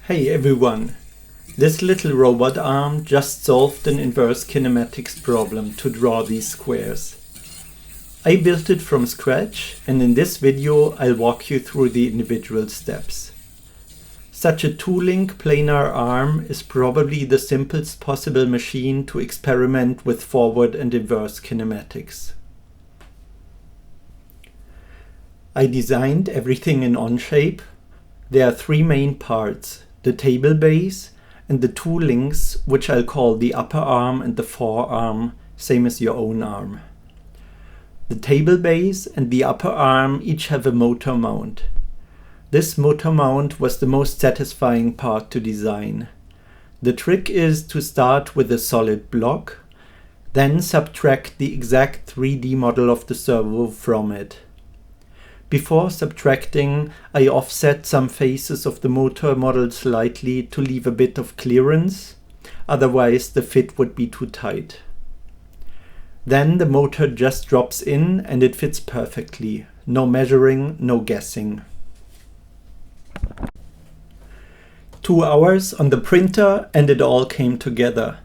Hey everyone! This little robot arm just solved an inverse kinematics problem to draw these squares. I built it from scratch, and in this video I'll walk you through the individual steps. Such a two-link planar arm is probably the simplest possible machine to experiment with forward and inverse kinematics. I designed everything in Onshape. There are three main parts: the table base and the two links, which I'll call the upper arm and the forearm, same as your own arm. The table base and the upper arm each have a motor mount. This motor mount was the most satisfying part to design. The trick is to start with a solid block, then subtract the exact 3D model of the servo from it. Before subtracting, I offset some faces of the motor model slightly to leave a bit of clearance, otherwise the fit would be too tight. Then the motor just drops in and it fits perfectly. No measuring, no guessing. 2 hours on the printer and it all came together.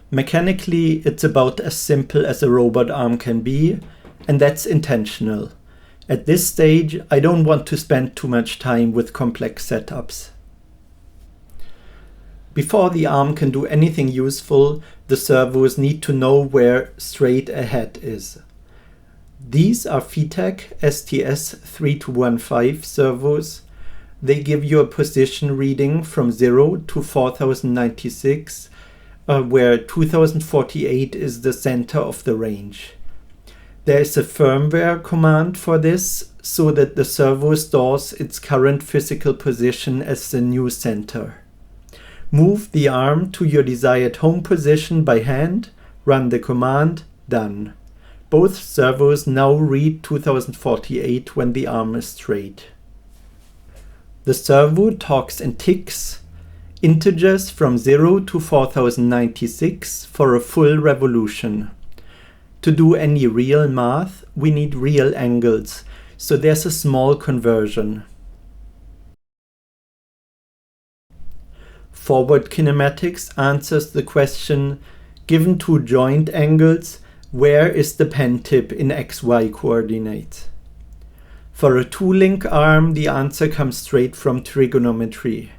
Mechanically, it's about as simple as a robot arm can be, and that's intentional. At this stage, I don't want to spend too much time with complex setups. Before the arm can do anything useful, the servos need to know where straight ahead is. These are VTEC STS3215 servos. They give you a position reading from 0 to 4096, where 2048 is the center of the range. There is a firmware command for this, so that the servo stores its current physical position as the new center. Move the arm to your desired home position by hand, run the command, done. Both servos now read 2048 when the arm is straight. The servo talks in ticks, integers from 0 to 4096 for a full revolution. To do any real math, we need real angles, so there's a small conversion. Forward kinematics answers the question, given two joint angles, where is the pen tip in XY coordinates? For a two-link arm, the answer comes straight from trigonometry.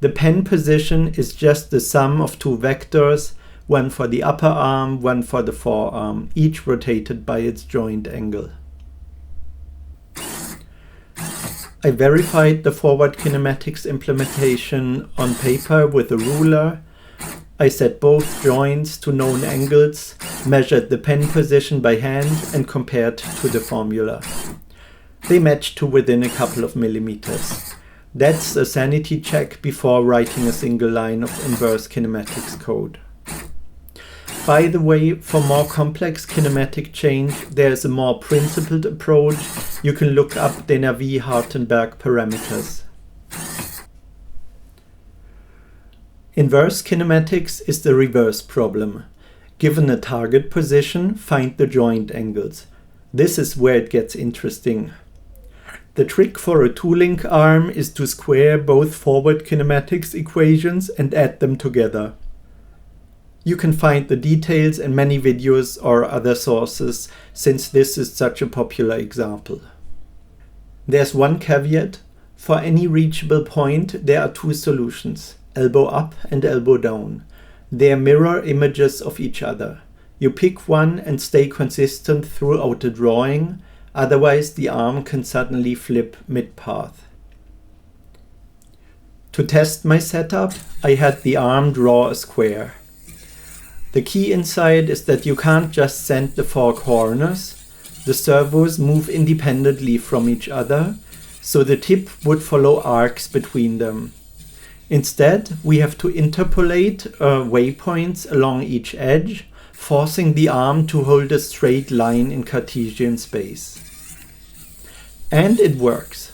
The pen position is just the sum of two vectors, one for the upper arm, one for the forearm, each rotated by its joint angle. I verified the forward kinematics implementation on paper with a ruler. I set both joints to known angles, measured the pen position by hand, and compared to the formula. They matched to within a couple of millimeters. That's a sanity check before writing a single line of inverse kinematics code. By the way, for more complex kinematic change, there is a more principled approach. You can look up Denavit-Hartenberg parameters. Inverse kinematics is the reverse problem. Given a target position, find the joint angles. This is where it gets interesting. The trick for a two-link arm is to square both forward kinematics equations and add them together. You can find the details in many videos or other sources, since this is such a popular example. There's one caveat. For any reachable point, there are two solutions, elbow up and elbow down. They are mirror images of each other. You pick one and stay consistent throughout the drawing, otherwise the arm can suddenly flip mid-path. To test my setup, I had the arm draw a square. The key insight is that you can't just send the four corners. The servos move independently from each other, so the tip would follow arcs between them. Instead, we have to interpolate waypoints along each edge, forcing the arm to hold a straight line in Cartesian space. And it works.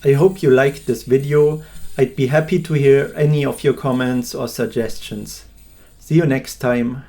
I hope you liked this video. I'd be happy to hear any of your comments or suggestions. See you next time.